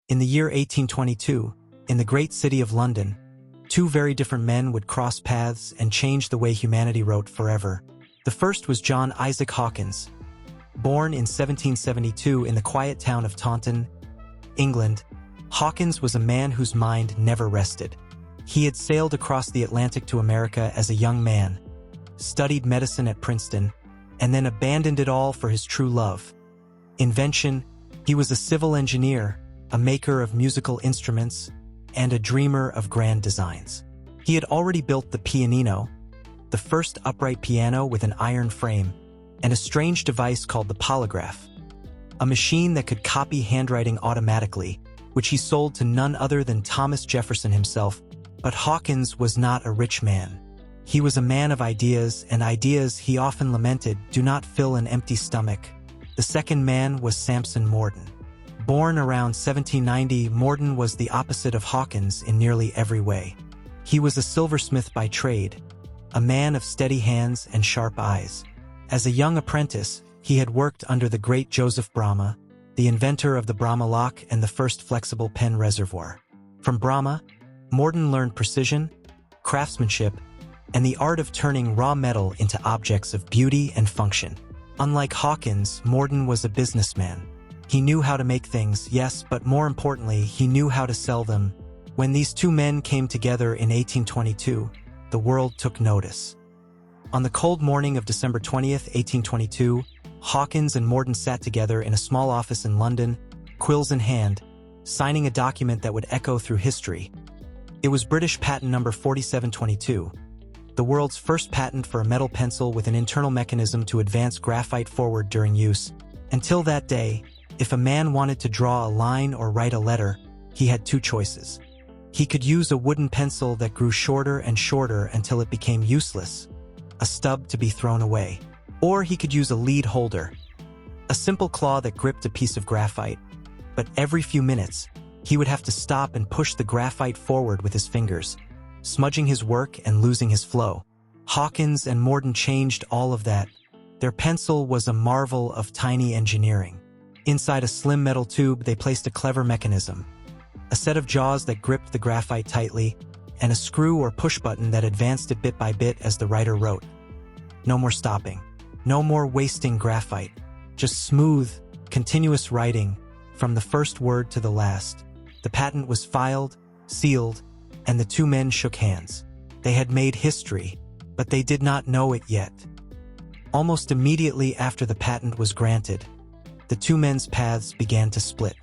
In the year 1822, in the great city of London, two very different men would cross paths and change the way humanity wrote forever. The first was John Isaac Hawkins. Born in 1772 in the quiet town of Taunton, England, Hawkins was a man whose mind never rested. He had sailed across the Atlantic to America as a young man, studied medicine at Princeton, and then abandoned it all for his true love, invention. He was a civil engineer, a maker of musical instruments, and a dreamer of grand designs. He had already built the pianino, the first upright piano with an iron frame, and a strange device called the polygraph, a machine that could copy handwriting automatically, which he sold to none other than Thomas Jefferson himself. But Hawkins was not a rich man. He was a man of ideas, and ideas, he often lamented, do not fill an empty stomach. The second man was Sampson Mordan. Born around 1790, Mordan was the opposite of Hawkins in nearly every way. He was a silversmith by trade, a man of steady hands and sharp eyes. As a young apprentice, he had worked under the great Joseph Bramah, the inventor of the Bramah lock and the first flexible pen reservoir. From Bramah, Mordan learned precision, craftsmanship, and the art of turning raw metal into objects of beauty and function. Unlike Hawkins, Mordan was a businessman. He knew how to make things, yes, but more importantly, he knew how to sell them. When these two men came together in 1822, the world took notice. On the cold morning of December 20th, 1822, Hawkins and Mordan sat together in a small office in London, quills in hand, signing a document that would echo through history. It was British patent number 4722, the world's first patent for a metal pencil with an internal mechanism to advance graphite forward during use. Until that day, if a man wanted to draw a line or write a letter, he had two choices. He could use a wooden pencil that grew shorter and shorter until it became useless, a stub to be thrown away. Or he could use a lead holder, a simple claw that gripped a piece of graphite. But every few minutes, he would have to stop and push the graphite forward with his fingers, smudging his work and losing his flow. Hawkins and Mordan changed all of that. Their pencil was a marvel of tiny engineering. Inside a slim metal tube, they placed a clever mechanism, a set of jaws that gripped the graphite tightly, and a screw or push button that advanced it bit by bit as the writer wrote. No more stopping. No more wasting graphite. Just smooth, continuous writing from the first word to the last. The patent was filed, sealed, and the two men shook hands. They had made history, but they did not know it yet. Almost immediately after the patent was granted, the two men's paths began to split.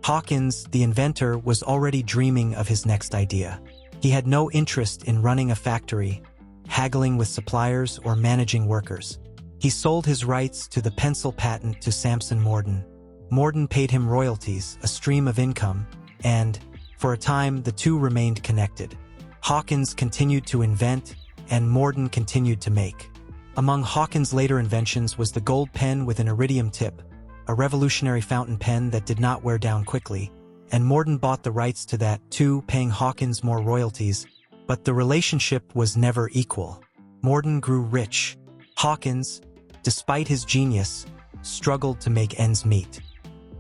Hawkins, the inventor, was already dreaming of his next idea. He had no interest in running a factory, haggling with suppliers, or managing workers. He sold his rights to the pencil patent to Sampson Mordan. Mordan paid him royalties, a stream of income, and, for a time, the two remained connected. Hawkins continued to invent, and Mordan continued to make. Among Hawkins' later inventions was the gold pen with an iridium tip, a revolutionary fountain pen that did not wear down quickly, and Mordan bought the rights to that too, paying Hawkins more royalties, but the relationship was never equal. Mordan grew rich. Hawkins, despite his genius, struggled to make ends meet.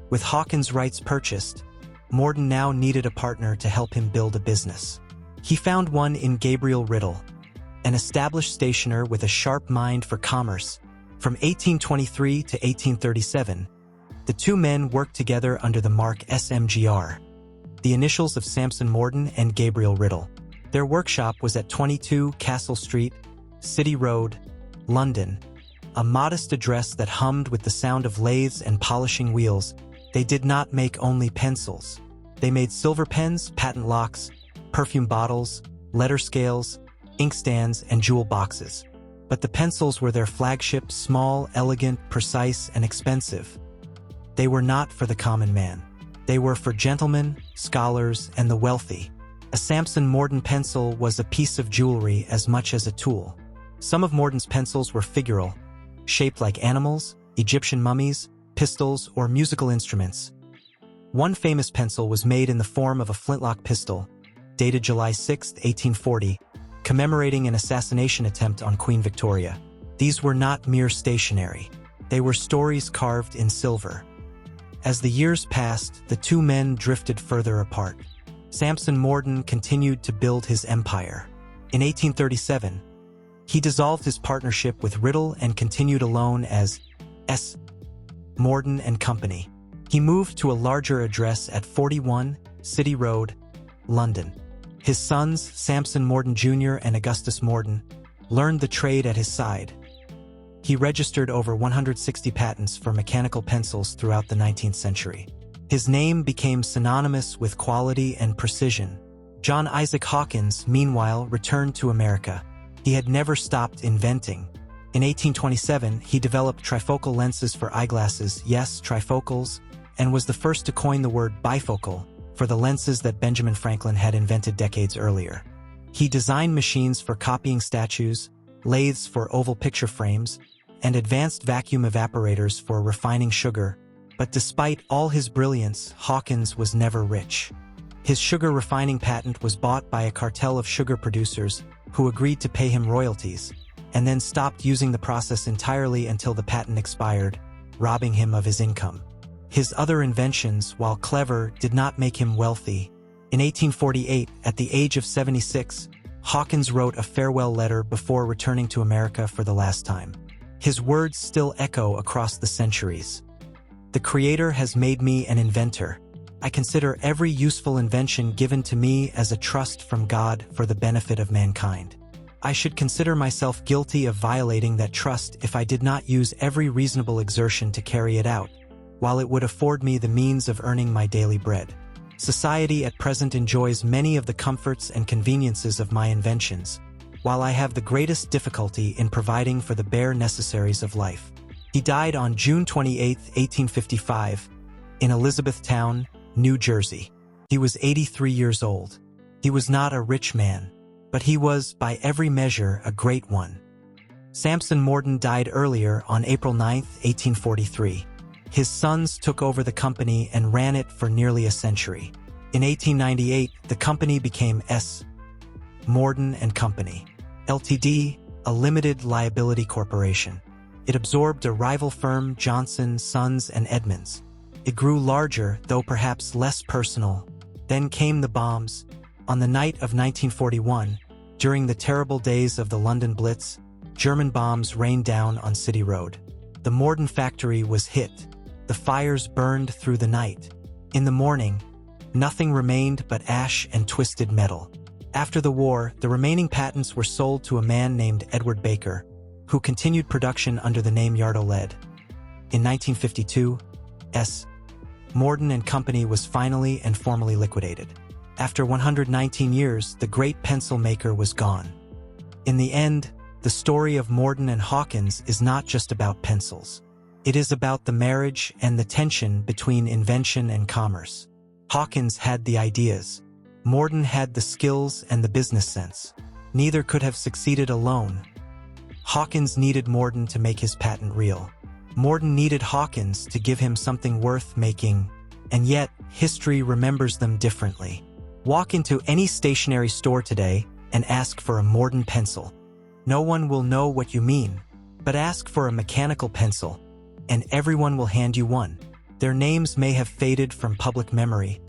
With Hawkins' rights purchased, Mordan now needed a partner to help him build a business. He found one in Gabriel Riddle, an established stationer with a sharp mind for commerce. From 1823 to 1837, the two men worked together under the mark SMGR, the initials of Sampson Mordan and Gabriel Riddle. Their workshop was at 22 Castle Street, City Road, London, a modest address that hummed with the sound of lathes and polishing wheels. They did not make only pencils. They made silver pens, patent locks, perfume bottles, letter scales, inkstands, and jewel boxes. But the pencils were their flagship, small, elegant, precise, and expensive. They were not for the common man. They were for gentlemen, scholars, and the wealthy. A Sampson Mordan pencil was a piece of jewelry as much as a tool. Some of Mordan's pencils were figural, shaped like animals, Egyptian mummies, pistols, or musical instruments. One famous pencil was made in the form of a flintlock pistol, dated July 6, 1840, commemorating an assassination attempt on Queen Victoria. These were not mere stationery. They were stories carved in silver. As the years passed, the two men drifted further apart. Sampson Mordan continued to build his empire. In 1837, he dissolved his partnership with Riddle and continued alone as S. Mordan and Company. He moved to a larger address at 41 City Road, London. His sons, Sampson Mordan Jr. and Augustus Mordan, learned the trade at his side. He registered over 160 patents for mechanical pencils throughout the 19th century. His name became synonymous with quality and precision. John Isaac Hawkins, meanwhile, returned to America. He had never stopped inventing. In 1827, he developed trifocal lenses for eyeglasses, yes, trifocals, and was the first to coin the word bifocal for the lenses that Benjamin Franklin had invented decades earlier. He designed machines for copying statues, lathes for oval picture frames, and advanced vacuum evaporators for refining sugar. But despite all his brilliance, Hawkins was never rich. His sugar refining patent was bought by a cartel of sugar producers who agreed to pay him royalties, and then stopped using the process entirely until the patent expired, robbing him of his income. His other inventions, while clever, did not make him wealthy. In 1848, at the age of 76, Hawkins wrote a farewell letter before returning to America for the last time. His words still echo across the centuries. "The Creator has made me an inventor. I consider every useful invention given to me as a trust from God for the benefit of mankind. I should consider myself guilty of violating that trust if I did not use every reasonable exertion to carry it out, while it would afford me the means of earning my daily bread. Society at present enjoys many of the comforts and conveniences of my inventions, while I have the greatest difficulty in providing for the bare necessaries of life." He died on June 28, 1855, in Elizabethtown, New Jersey. He was 83 years old. He was not a rich man, but he was, by every measure, a great one. Sampson Mordan died earlier on April 9, 1843. His sons took over the company and ran it for nearly a century. In 1898, the company became S. Mordan and Company, Ltd., a limited liability corporation. It absorbed a rival firm, Johnson, Sons and Edmunds. It grew larger, though perhaps less personal. Then came the bombs. On the night of 1941, during the terrible days of the London Blitz, German bombs rained down on City Road. The Mordan factory was hit. The fires burned through the night. In the morning, nothing remained but ash and twisted metal. After the war, the remaining patents were sold to a man named Edward Baker, who continued production under the name Yardoled. In 1952, S. Mordan and Company was finally and formally liquidated. After 119 years, the great pencil maker was gone. In the end, the story of Mordan and Hawkins is not just about pencils. It is about the marriage and the tension between invention and commerce. Hawkins had the ideas. Mordan had the skills and the business sense. Neither could have succeeded alone. Hawkins needed Mordan to make his patent real. Mordan needed Hawkins to give him something worth making, and yet history remembers them differently. Walk into any stationery store today and ask for a Mordan pencil. No one will know what you mean, but ask for a mechanical pencil, and everyone will hand you one. Their names may have faded from public memory,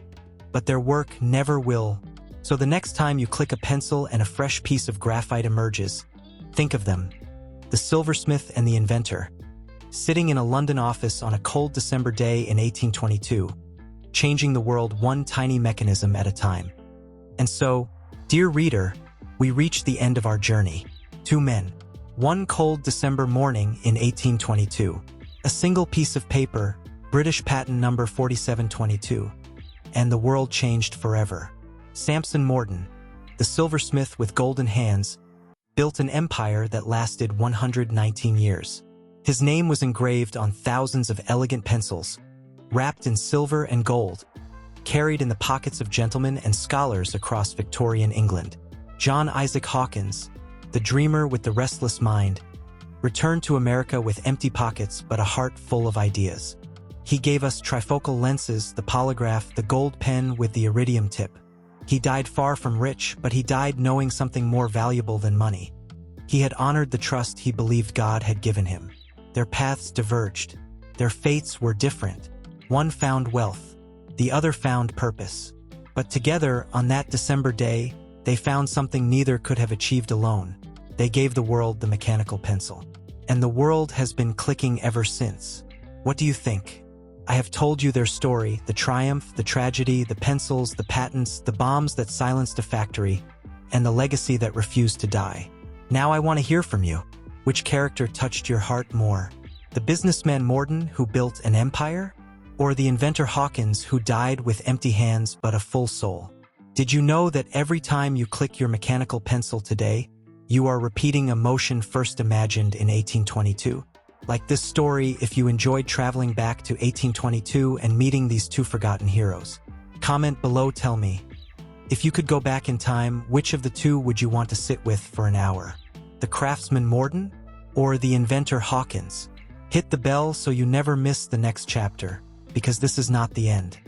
but their work never will. So the next time you click a pencil and a fresh piece of graphite emerges, think of them, the silversmith and the inventor, sitting in a London office on a cold December day in 1822, changing the world one tiny mechanism at a time. And so, dear reader, we reach the end of our journey. Two men, one cold December morning in 1822, a single piece of paper, British patent number 4722, and the world changed forever. Sampson Mordan, the silversmith with golden hands, built an empire that lasted 119 years. His name was engraved on thousands of elegant pencils, wrapped in silver and gold, carried in the pockets of gentlemen and scholars across Victorian England. John Isaac Hawkins, the dreamer with the restless mind, returned to America with empty pockets but a heart full of ideas. He gave us trifocal lenses, the polygraph, the gold pen with the iridium tip. He died far from rich, but he died knowing something more valuable than money. He had honored the trust he believed God had given him. Their paths diverged. Their fates were different. One found wealth, the other found purpose. But together, on that December day, they found something neither could have achieved alone. They gave the world the mechanical pencil. And the world has been clicking ever since. What do you think? I have told you their story, the triumph, the tragedy, the pencils, the patents, the bombs that silenced a factory, and the legacy that refused to die. Now I want to hear from you. Which character touched your heart more? The businessman Mordan, who built an empire? Or the inventor Hawkins, who died with empty hands but a full soul? Did you know that every time you click your mechanical pencil today, you are repeating a motion first imagined in 1822? Like this story, if you enjoyed traveling back to 1822 and meeting these two forgotten heroes. Comment below, tell me. If you could go back in time, which of the two would you want to sit with for an hour? The craftsman Mordan or the inventor Hawkins? Hit the bell so you never miss the next chapter, because this is not the end.